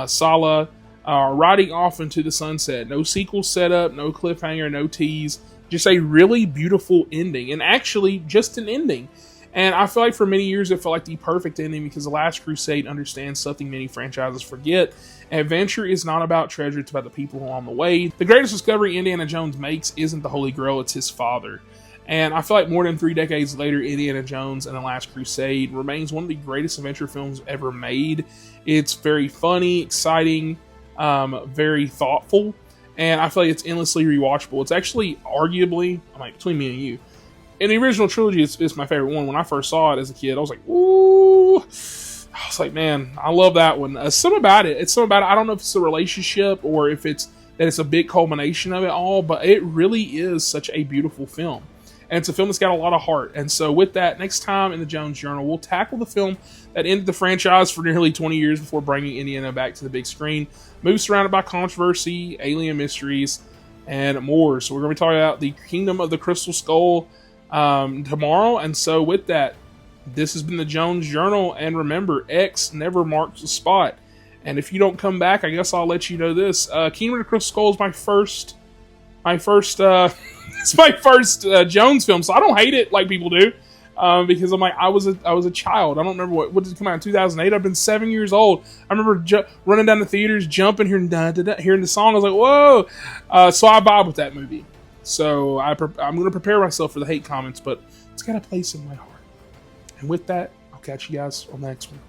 Sala, are riding off into the sunset. No sequel setup, no cliffhanger, no tease. Just a really beautiful ending, and actually just an ending. And I feel like for many years it felt like the perfect ending, because The Last Crusade understands something many franchises forget. Adventure is not about treasure, it's about the people along the way. The greatest discovery Indiana Jones makes isn't the Holy Grail, it's his father. And I feel like more than 3 decades later, Indiana Jones and The Last Crusade remains one of the greatest adventure films ever made. It's very funny, exciting, very thoughtful. And I feel like it's endlessly rewatchable. It's actually arguably, between me and you, in the original trilogy, it's my favorite one. When I first saw it as a kid, I was like, ooh. I was like, man, I love that one. Something about it. I don't know if it's a relationship or if it's that it's a big culmination of it all, but it really is such a beautiful film. And it's a film that's got a lot of heart. And so with that, next time in the Jones Journal, we'll tackle the film that ended the franchise for nearly 20 years before bringing Indiana back to the big screen. Movie surrounded by controversy, alien mysteries, and more. So we're going to be talking about the Kingdom of the Crystal Skull tomorrow. And so with that, this has been the Jones Journal. And remember, X never marks a spot. And if you don't come back, I guess I'll let you know this. Kingdom of the Crystal Skull is my first it's my first Jones film, so I don't hate it like people do, because I'm like, I was a child. I don't remember what did it come out in 2008. I've been 7 years old. I remember running down the theaters, jumping, hearing hearing the song. I was like, whoa! So I vibe with that movie. So I'm going to prepare myself for the hate comments, but it's got a place in my heart. And with that, I'll catch you guys on the next one.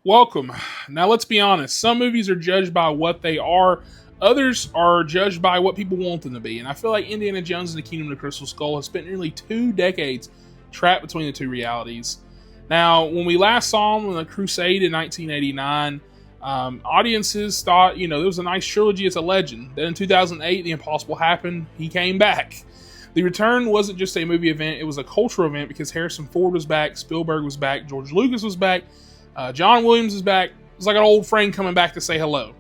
Welcome. Now let's be honest, some movies are judged by what they are, others are judged by what people want them to be, and I feel like Indiana Jones and the Kingdom of the Crystal Skull has spent nearly 2 decades trapped between the two realities. Now, when we last saw him in the Crusade in 1989, audiences thought, there was a nice trilogy, it's a legend. Then in 2008, the impossible happened, he came back. The return wasn't just a movie event, it was a cultural event because Harrison Ford was back, Spielberg was back, George Lucas was back, John Williams is back. It's like an old friend coming back to say hello.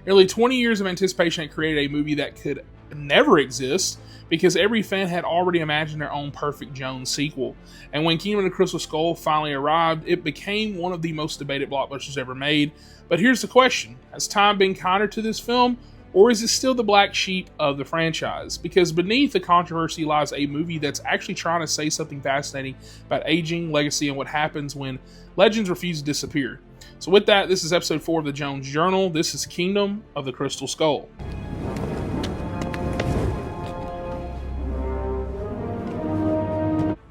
Nearly 20 years of anticipation had created a movie that could never exist because every fan had already imagined their own perfect Jones sequel. And when Kingdom of the Crystal Skull finally arrived, it became one of the most debated blockbusters ever made. But here's the question. Has time been kinder to this film, or is it still the black sheep of the franchise? Because beneath the controversy lies a movie that's actually trying to say something fascinating about aging, legacy, and what happens when legends refuse to disappear. So with that, this is episode 4 of the Jones Journal. This is Kingdom of the Crystal Skull.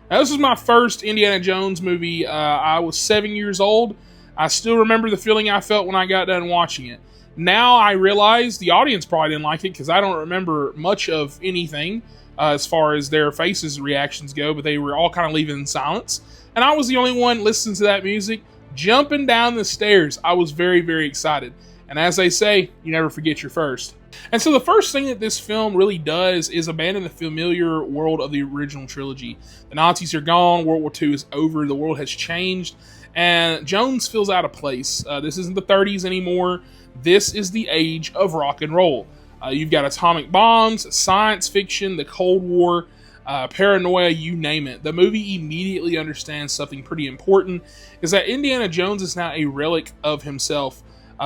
Now, this is my first Indiana Jones movie. I was 7 years old. I still remember the feeling I felt when I got done watching it. Now I realize the audience probably didn't like it because I don't remember much of anything as far as their faces' reactions go, but they were all kind of leaving in silence. And I was the only one listening to that music, jumping down the stairs. I was very, very excited. And as they say, you never forget your first. And so the first thing that this film really does is abandon the familiar world of the original trilogy. The Nazis are gone, World War II is over, the world has changed, and Jones feels out of place. This isn't the 30s anymore. This is the age of rock and roll. You've got atomic bombs, science fiction, the Cold War, paranoia, you name it. The movie immediately understands something pretty important, is that Indiana Jones is now a relic of himself.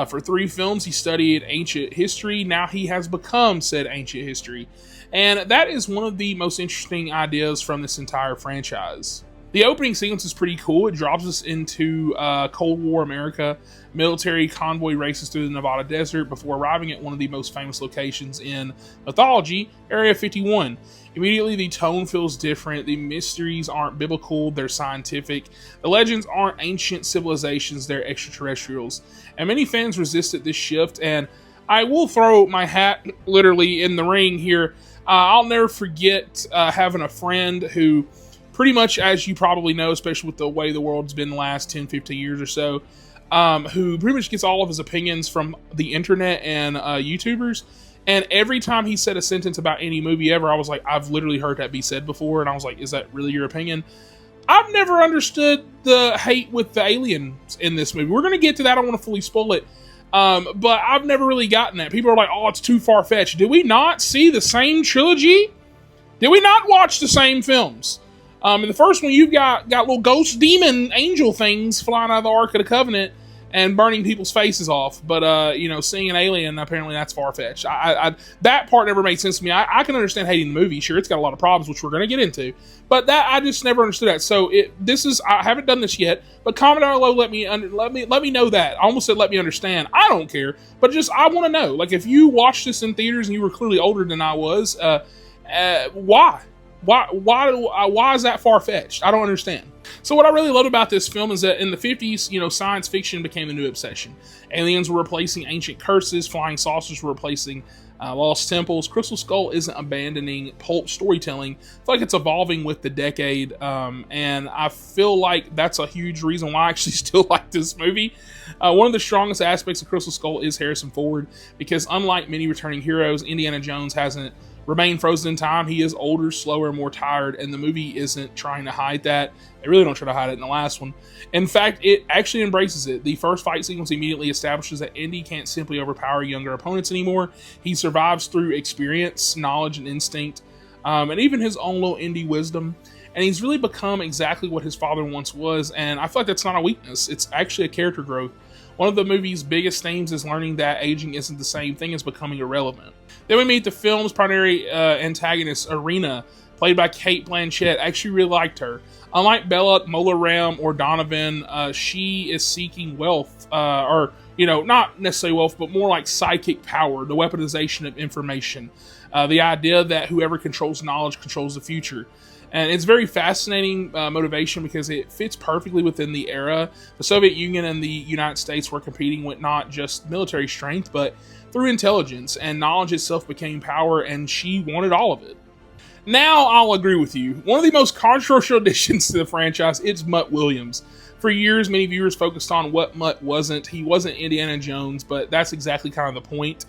For 3 films, he studied ancient history. Now he has become said ancient history. And that is one of the most interesting ideas from this entire franchise. The opening sequence is pretty cool. It drops us into Cold War America. Military convoy races through the Nevada desert before arriving at one of the most famous locations in mythology, Area 51. Immediately, the tone feels different. The mysteries aren't biblical, they're scientific. The legends aren't ancient civilizations, they're extraterrestrials. And many fans resisted this shift, and I will throw my hat literally in the ring here. I'll never forget having a friend who, pretty much as you probably know, especially with the way the world's been the last 10, 15 years or so, who pretty much gets all of his opinions from the internet and YouTubers. And every time he said a sentence about any movie ever, I was like, I've literally heard that be said before. And I was like, is that really your opinion? I've never understood the hate with the aliens in this movie. We're going to get to that. I don't want to fully spoil it. But I've never really gotten that. People are like, oh, it's too far-fetched. Did we not see the same trilogy? Did we not watch the same films? In the first one, you've got little ghost demon angel things flying out of the Ark of the Covenant and burning people's faces off. But, seeing an alien, apparently that's far-fetched. That part never made sense to me. I can understand hating the movie. Sure, it's got a lot of problems, which we're going to get into. But that, I just never understood that. So, I haven't done this yet, but comment down below, let me know that. I almost said let me understand. I don't care. But I want to know. Like, if you watched this in theaters and you were clearly older than I was, why? Why is that far-fetched? I don't understand. So what I really loved about this film is that in the 50s, science fiction became the new obsession. Aliens were replacing ancient curses, flying saucers were replacing lost temples. Crystal Skull isn't abandoning pulp storytelling. I feel like it's evolving with the decade, and I feel like that's a huge reason why I actually still like this movie. One of the strongest aspects of Crystal Skull is Harrison Ford, because unlike many returning heroes, Indiana Jones hasn't remain frozen in time. He is older, slower, more tired, and the movie isn't trying to hide that. They really don't try to hide it in the last one. In fact, it actually embraces it. The first fight sequence immediately establishes that Indy can't simply overpower younger opponents anymore. He survives through experience, knowledge, and instinct, and even his own little Indy wisdom. And he's really become exactly what his father once was, and I feel like that's not a weakness. It's actually a character growth. One of the movie's biggest themes is learning that aging isn't the same thing as becoming irrelevant. Then we meet the film's primary antagonist, Irina, played by Cate Blanchett. I actually really liked her. Unlike Bella, Mola Ram, or Donovan, she is seeking wealth, not necessarily wealth, but more like psychic power, the weaponization of information. The idea that whoever controls knowledge controls the future. And it's very fascinating motivation because it fits perfectly within the era. The Soviet Union and the United States were competing with not just military strength, but through intelligence, and knowledge itself became power, and she wanted all of it. Now, I'll agree with you. One of the most controversial additions to the franchise is Mutt Williams. For years, many viewers focused on what Mutt wasn't. He wasn't Indiana Jones, but that's exactly kind of the point.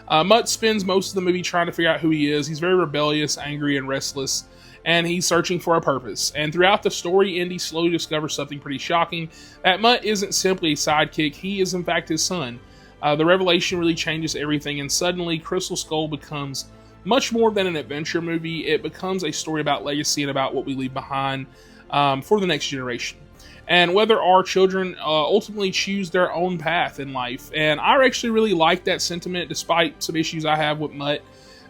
Mutt spends most of the movie trying to figure out who he is. He's very rebellious, angry, and restless, and he's searching for a purpose. And throughout the story, Indy slowly discovers something pretty shocking, that Mutt isn't simply a sidekick, he is in fact his son. The revelation really changes everything, and suddenly Crystal Skull becomes much more than an adventure movie. It becomes a story about legacy and about what we leave behind for the next generation. And whether our children ultimately choose their own path in life. And I actually really like that sentiment, despite some issues I have with Mutt.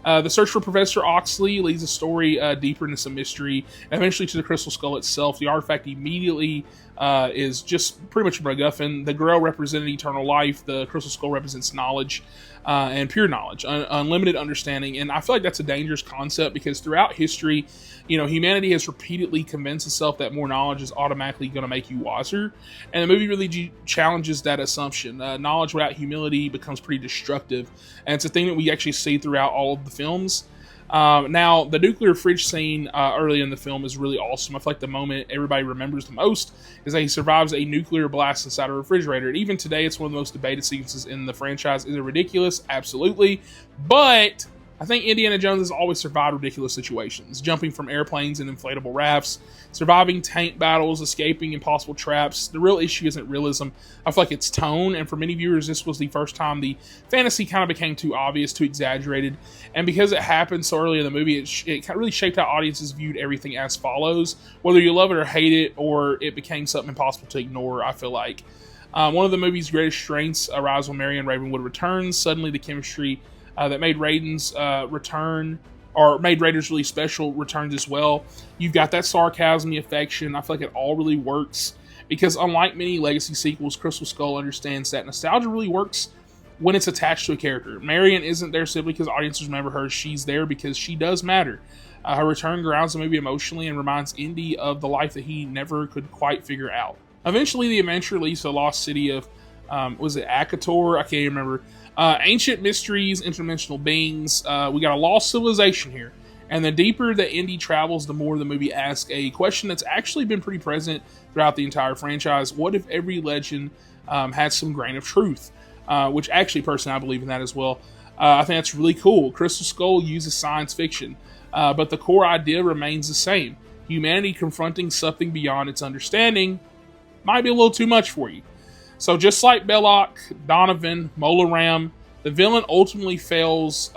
The search for Professor Oxley leads the story deeper into some mystery, and eventually to the Crystal Skull itself. The artifact immediately is just pretty much a MacGuffin. The Grail represented eternal life. The Crystal Skull represents knowledge, and pure knowledge, unlimited understanding. And I feel like that's a dangerous concept because throughout history, humanity has repeatedly convinced itself that more knowledge is automatically going to make you wiser. And the movie really challenges that assumption. Knowledge without humility becomes pretty destructive. And it's a thing that we actually see throughout all of the films. Now, the nuclear fridge scene early in the film is really awesome. I feel like the moment everybody remembers the most is that he survives a nuclear blast inside a refrigerator. And even today, it's one of the most debated sequences in the franchise. Is it ridiculous? Absolutely. But I think Indiana Jones has always survived ridiculous situations, jumping from airplanes and inflatable rafts, surviving tank battles, escaping impossible traps. The real issue isn't realism. I feel like it's tone, and for many viewers, this was the first time the fantasy kind of became too obvious, too exaggerated, and because it happened so early in the movie, it really shaped how audiences viewed everything as follows. Whether you love it or hate it, or it became something impossible to ignore, I feel like. One of the movie's greatest strengths arrives when Marion Ravenwood returns. Suddenly, the chemistry that made Raiden's return, or made Raiders really special, returns as well. You've got that sarcasm, the affection. I feel like it all really works because unlike many legacy sequels, Crystal Skull understands that nostalgia really works when it's attached to a character. Marion isn't there simply because audiences remember her. She's there because she does matter. Her return grounds the movie emotionally and reminds Indy of the life that he never could quite figure out. Eventually, the adventure leads to the lost city of, was it Akator? I can't remember. Ancient mysteries, interdimensional beings. We got a lost civilization here. And the deeper that Indy travels, the more the movie asks a question that's actually been pretty present throughout the entire franchise. What if every legend had some grain of truth? Which actually, personally, I believe in that as well. I think that's really cool. Crystal Skull uses science fiction, but the core idea remains the same. Humanity confronting something beyond its understanding might be a little too much for you. So just like Belloc, Donovan, Mola Ram, the villain ultimately falls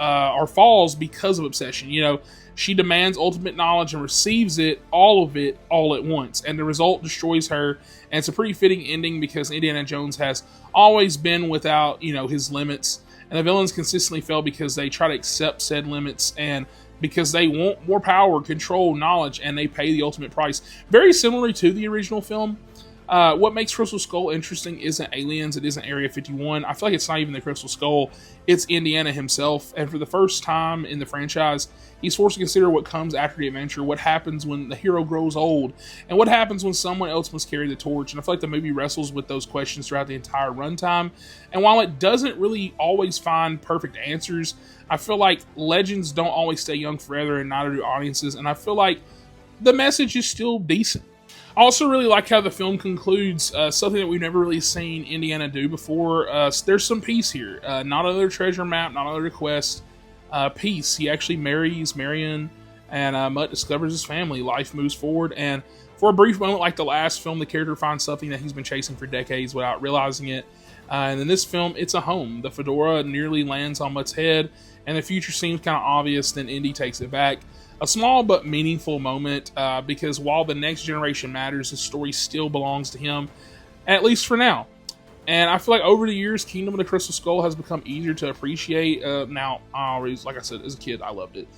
because of obsession. She demands ultimate knowledge and receives all of it, all at once. And the result destroys her. And it's a pretty fitting ending because Indiana Jones has always been without, his limits. And the villains consistently fail because they try to accept said limits and because they want more power, control, knowledge, and they pay the ultimate price. Very similarly to the original film. What makes Crystal Skull interesting isn't aliens, it isn't Area 51. I feel like it's not even the Crystal Skull, it's Indiana himself. And for the first time in the franchise, he's forced to consider what comes after the adventure, what happens when the hero grows old, and what happens when someone else must carry the torch. And I feel like the movie wrestles with those questions throughout the entire runtime. And while it doesn't really always find perfect answers, I feel like legends don't always stay young forever, and neither do audiences. And I feel like the message is still decent. I also really like how the film concludes, something that we've never really seen Indiana do before. There's some peace here. Not another treasure map, not another quest. Peace. He actually marries Marion, and Mutt discovers his family. Life moves forward, and for a brief moment, like the last film, the character finds something that he's been chasing for decades without realizing it. And in this film, it's a home. The fedora nearly lands on Mutt's head, and the future seems kind of obvious, then Indy takes it back. A small but meaningful moment, because while the next generation matters, the story still belongs to him, at least for now. And I feel like over the years, Kingdom of the Crystal Skull has become easier to appreciate. Now, I always, like I said, as a kid, I loved it.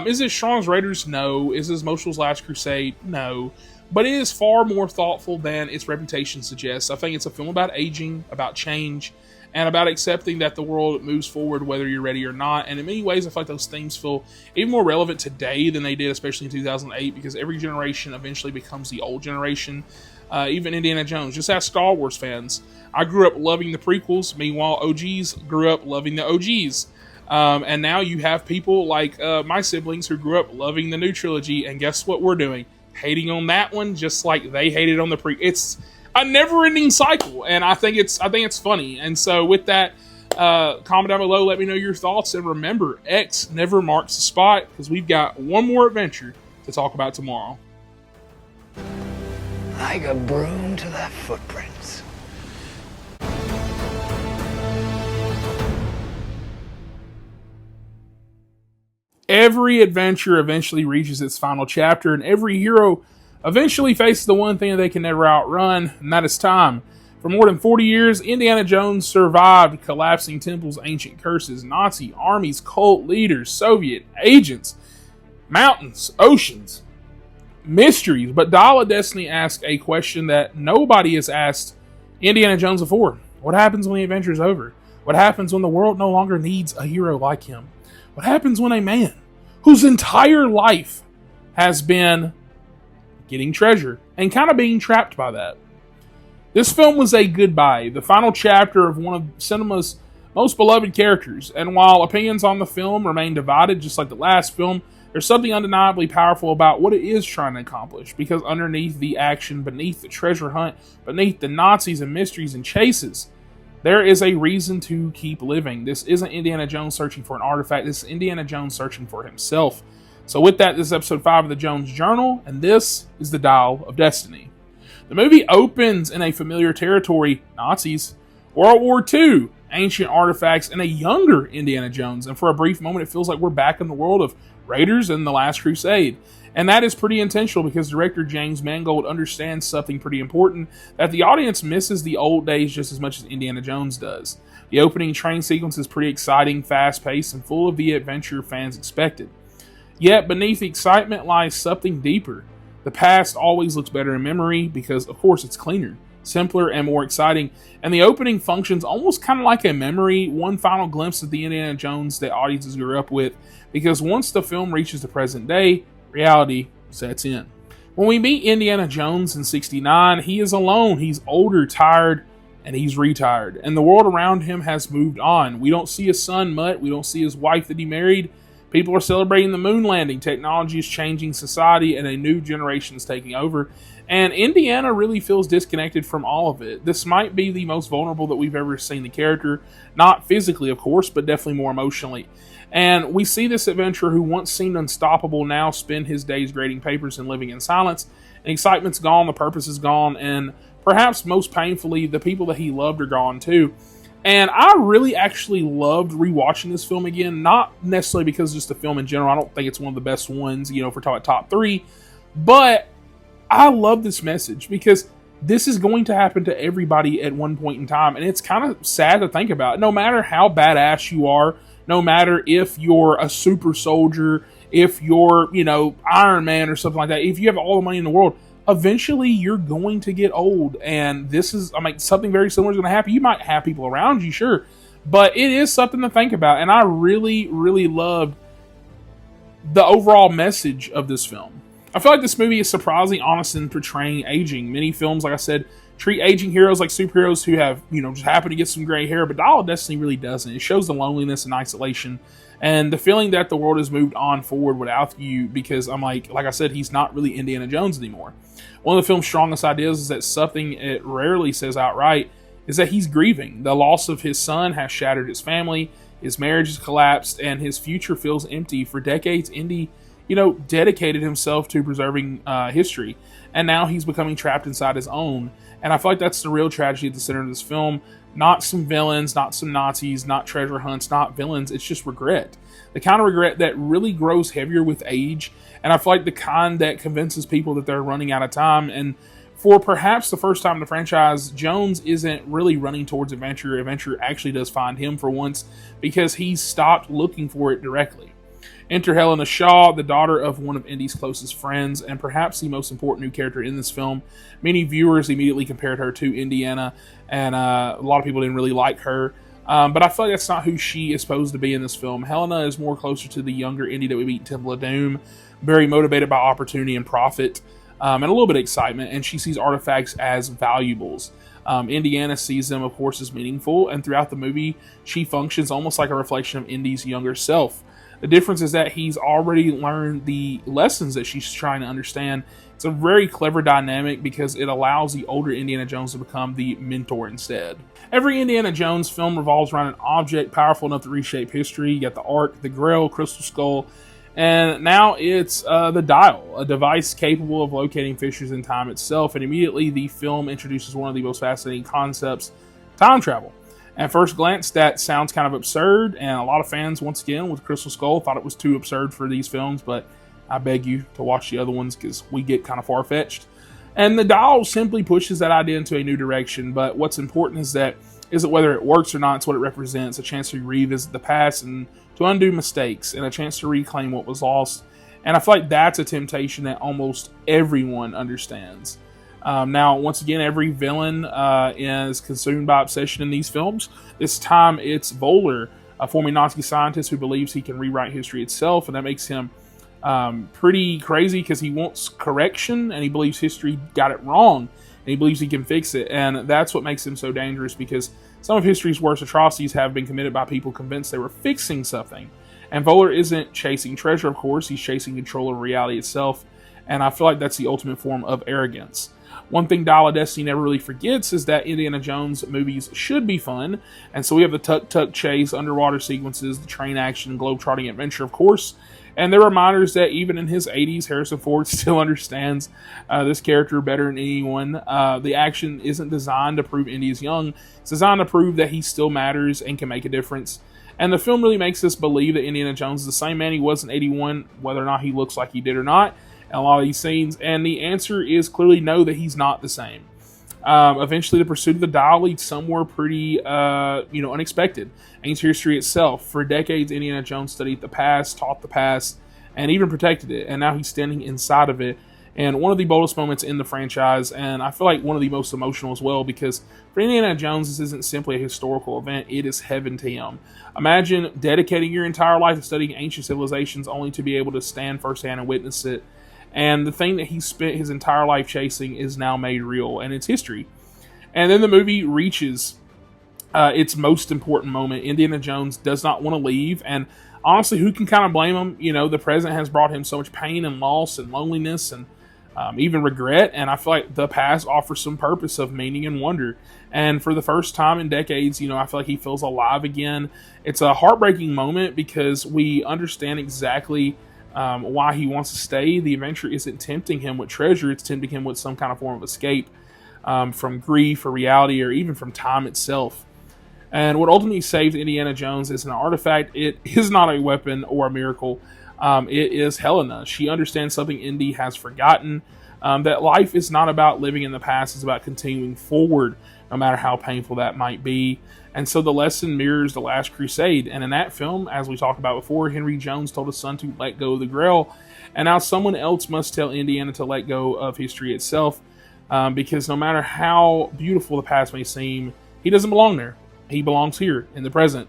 Is it strong as Raiders? No. Is it as emotional as Last Crusade? No. But it is far more thoughtful than its reputation suggests. I think it's a film about aging, about change, and about accepting that the world moves forward whether you're ready or not. And in many ways, I feel like those themes feel even more relevant today than they did, especially in 2008, because every generation eventually becomes the old generation. Even Indiana Jones. Just ask Star Wars fans. I grew up loving the prequels. Meanwhile, OGs grew up loving the OGs. And now you have people like my siblings who grew up loving the new trilogy. And guess what we're doing? Hating on that one just like they hated on the It's a never-ending cycle, and I think it's funny. And so with that, comment down below, let me know your thoughts, and remember, X never marks the spot, because we've got one more adventure to talk about tomorrow. Like a broom to the footprints. Every adventure eventually reaches its final chapter, and every hero eventually faces the one thing that they can never outrun, and that is time. For more than 40 years, Indiana Jones survived collapsing temples, ancient curses, Nazi armies, cult leaders, Soviet agents, mountains, oceans, mysteries. But Dial of Destiny asks a question that nobody has asked Indiana Jones before. What happens when the adventure is over? What happens when the world no longer needs a hero like him? What happens when a man whose entire life has been getting treasure and kind of being trapped by that? This film was a goodbye, the final chapter of one of cinema's most beloved characters. And while opinions on the film remain divided, just like the last film, there's something undeniably powerful about what it is trying to accomplish, because underneath the action, beneath the treasure hunt, beneath the Nazis and mysteries and chases, there is a reason to keep living. This isn't Indiana Jones searching for an artifact. This is Indiana Jones searching for himself. So with that, this is episode 5 of the Jones Journal, and this is the Dial of Destiny. The movie opens in a familiar territory: Nazis, World War II, ancient artifacts, and a younger Indiana Jones. And for a brief moment, it feels like we're back in the world of Raiders and The Last Crusade. And that is pretty intentional, because director James Mangold understands something pretty important, that the audience misses the old days just as much as Indiana Jones does. The opening train sequence is pretty exciting, fast-paced, and full of the adventure fans expected. Yet beneath the excitement lies something deeper. The past always looks better in memory because, of course, it's cleaner, simpler, and more exciting. And the opening functions almost kind of like a memory, one final glimpse of the Indiana Jones that audiences grew up with, because once the film reaches the present day, reality sets in. When we meet Indiana Jones in '69, he is alone. He's older, tired, and he's retired. And the world around him has moved on. We don't see his son, Mutt. We don't see his wife that he married. People are celebrating the moon landing. Technology is changing society, and a new generation is taking over. And Indiana really feels disconnected from all of it. This might be the most vulnerable that we've ever seen the character. Not physically, of course, but definitely more emotionally. And we see this adventurer who once seemed unstoppable now spend his days grading papers and living in silence. And excitement's gone, the purpose is gone, and perhaps most painfully, the people that he loved are gone too. And I really actually loved rewatching this film again, not necessarily because just the film in general. I don't think it's one of the best ones, if we're talking about top 3, but I love this message, because this is going to happen to everybody at one point in time, and it's kind of sad to think about. No matter how badass you are, no matter if you're a super soldier, if you're, Iron Man or something like that, if you have all the money in the world, eventually you're going to get old. And this is, something very similar is going to happen. You might have people around you, sure, but it is something to think about. And I really, really loved the overall message of this film. I feel like this movie is surprisingly honest in portraying aging. Many films, like I said, treat aging heroes like superheroes who have, just happen to get some gray hair, but Dial of Destiny really doesn't. It shows the loneliness and isolation and the feeling that the world has moved on forward without you, because like I said, he's not really Indiana Jones anymore. One of the film's strongest ideas is that something it rarely says outright is that he's grieving. The loss of his son has shattered his family, his marriage has collapsed, and his future feels empty. For decades, Indy dedicated himself to preserving history, and now he's becoming trapped inside his own. And I feel like that's the real tragedy at the center of this film. Not some villains, not some Nazis, not treasure hunts, not villains. It's just regret. The kind of regret that really grows heavier with age, and I feel like the kind that convinces people that they're running out of time. And for perhaps the first time in the franchise, Jones isn't really running towards adventure. Adventure actually does find him for once, because he's stopped looking for it directly. Enter Helena Shaw, the daughter of one of Indy's closest friends, and perhaps the most important new character in this film. Many viewers immediately compared her to Indiana, and a lot of people didn't really like her. But I feel like that's not who she is supposed to be in this film. Helena is more closer to the younger Indy that we meet in Temple of Doom, very motivated by opportunity and profit, and a little bit of excitement, and she sees artifacts as valuables. Indiana sees them, of course, as meaningful, and throughout the movie, she functions almost like a reflection of Indy's younger self. The difference is that he's already learned the lessons that she's trying to understand. It's a very clever dynamic because it allows the older Indiana Jones to become the mentor instead. Every Indiana Jones film revolves around an object powerful enough to reshape history. You got the Ark, the Grail, Crystal Skull, and now it's the Dial, a device capable of locating fissures in time itself. And immediately the film introduces one of the most fascinating concepts, time travel. At first glance, that sounds kind of absurd, and a lot of fans, once again, with Crystal Skull, thought it was too absurd for these films, but I beg you to watch the other ones because we get kind of far-fetched. And the Dial simply pushes that idea into a new direction, but what's important is that whether it works or not, it's what it represents, a chance to revisit the past and to undo mistakes, and a chance to reclaim what was lost. And I feel like that's a temptation that almost everyone understands. Now, once again, every villain is consumed by obsession in these films. This time, it's Voller, a former Nazi scientist who believes he can rewrite history itself, and that makes him pretty crazy because he wants correction, and he believes history got it wrong, and he believes he can fix it. And that's what makes him so dangerous, because some of history's worst atrocities have been committed by people convinced they were fixing something. And Voller isn't chasing treasure, of course, he's chasing control of reality itself, and I feel like that's the ultimate form of arrogance. One thing Dial of Destiny never really forgets is that Indiana Jones movies should be fun, and so we have the tuk-tuk chase, underwater sequences, the train action, globe-trotting adventure, of course, and they're reminders that even in his 80s, Harrison Ford still understands this character better than anyone. The action isn't designed to prove Indy is young, it's designed to prove that he still matters and can make a difference. And the film really makes us believe that Indiana Jones is the same man he was in 81, whether or not he looks like he did or not, in a lot of these scenes, and the answer is clearly no, that he's not the same. Eventually, the pursuit of the Dial leads somewhere pretty, unexpected. Ancient history itself. For decades, Indiana Jones studied the past, taught the past, and even protected it, and now he's standing inside of it. And one of the boldest moments in the franchise, and I feel like one of the most emotional as well, because for Indiana Jones, this isn't simply a historical event, it is heaven to him. Imagine dedicating your entire life to studying ancient civilizations only to be able to stand firsthand and witness it. And the thing that he spent his entire life chasing is now made real, and it's history. And then the movie reaches its most important moment. Indiana Jones does not want to leave, and honestly, who can kind of blame him? You know, the present has brought him so much pain and loss and loneliness and even regret, and I feel like the past offers some purpose of meaning and wonder. And for the first time in decades, I feel like he feels alive again. It's a heartbreaking moment because we understand exactly why he wants to stay. The adventure isn't tempting him with treasure, it's tempting him with some kind of form of escape from grief or reality or even from time itself. And what ultimately saves Indiana Jones is an artifact. It is not a weapon or a miracle. It is Helena. She understands something Indy has forgotten, that life is not about living in the past, it's about continuing forward, no matter how painful that might be. And so the lesson mirrors The Last Crusade. And in that film, as we talked about before, Henry Jones told his son to let go of the Grail. And now someone else must tell Indiana to let go of history itself. Because no matter how beautiful the past may seem, he doesn't belong there. He belongs here in the present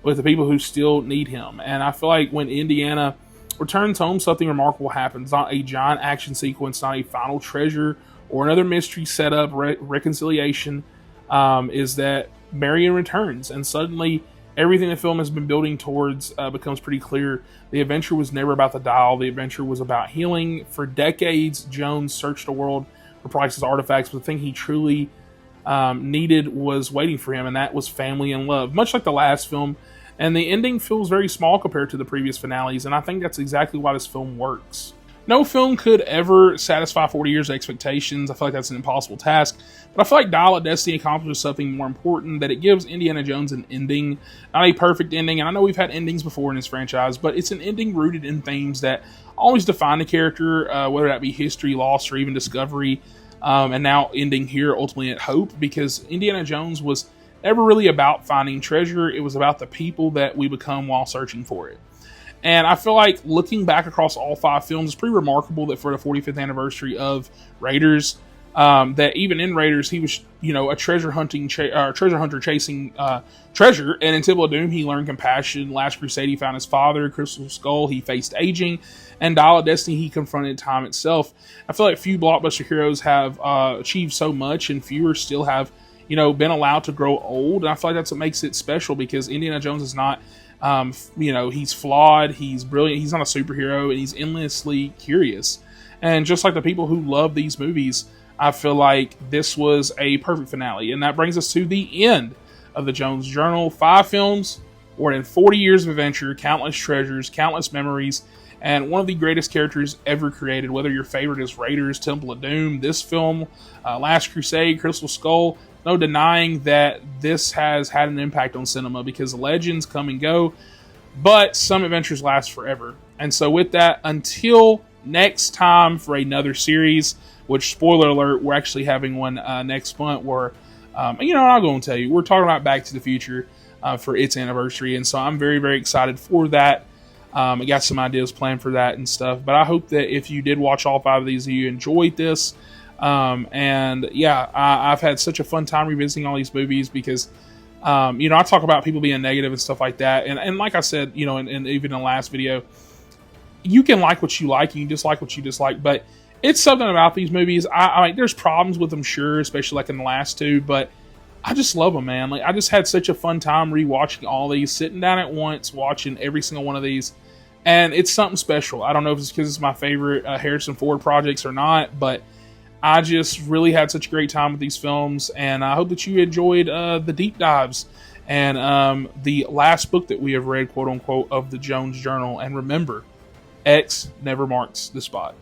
with the people who still need him. And I feel like when Indiana returns home, something remarkable happens. Not a giant action sequence, not a final treasure or another mystery setup, reconciliation, is that Marion returns, and suddenly everything the film has been building towards becomes pretty clear. The adventure was never about the Dial. The adventure was about healing. For decades, Jones searched the world for priceless artifacts, but the thing he truly needed was waiting for him, and that was family and love, much like the last film. And the ending feels very small compared to the previous finales, and I think that's exactly why this film works. No film could ever satisfy 40 years of expectations. I feel like that's an impossible task. But I feel like Dial of Destiny accomplishes something more important, that it gives Indiana Jones an ending. Not a perfect ending, and I know we've had endings before in this franchise, but it's an ending rooted in themes that always define the character, whether that be history, loss, or even discovery. And now ending here ultimately at hope, because Indiana Jones was never really about finding treasure. It was about the people that we become while searching for it. And I feel like looking back across all 5 films, it's pretty remarkable that for the 45th anniversary of Raiders, that even in Raiders, he was, a treasure hunter chasing treasure. And in Temple of Doom, he learned compassion. Last Crusade, he found his father. Crystal Skull, he faced aging. And Dial of Destiny, he confronted time itself. I feel like few blockbuster heroes have achieved so much, and fewer still have, been allowed to grow old. And I feel like that's what makes it special, because Indiana Jones is not, he's flawed, he's brilliant, he's not a superhero, and he's endlessly curious. And just like the people who love these movies, I feel like this was a perfect finale. And that brings us to the end of the Jones Journal. 5 films, more than 40 years of adventure, countless treasures, countless memories, and one of the greatest characters ever created. Whether your favorite is Raiders, Temple of Doom, this film, Last Crusade, Crystal Skull, no denying that this has had an impact on cinema, because legends come and go, but some adventures last forever. And so with that, until next time for another series, which, spoiler alert, we're actually having one next month where, I'll go and tell you, we're talking about Back to the Future for its anniversary. And so I'm very, very excited for that. I got some ideas planned for that and stuff. But I hope that if you did watch all 5 of these, you enjoyed this. I've had such a fun time revisiting all these movies because, I talk about people being negative and stuff like that. And like I said, and even in the last video, you can like what you like and you dislike what you dislike. But it's something about these movies. I there's problems with them, sure, especially like in the last 2, but I just love them, man. Like, I just had such a fun time rewatching all these, sitting down at once, watching every single one of these, and it's something special. I don't know if it's because it's my favorite Harrison Ford projects or not, but I just really had such a great time with these films, and I hope that you enjoyed the deep dives and the last book that we have read, quote unquote, of the Jones Journal. And remember, X never marks the spot.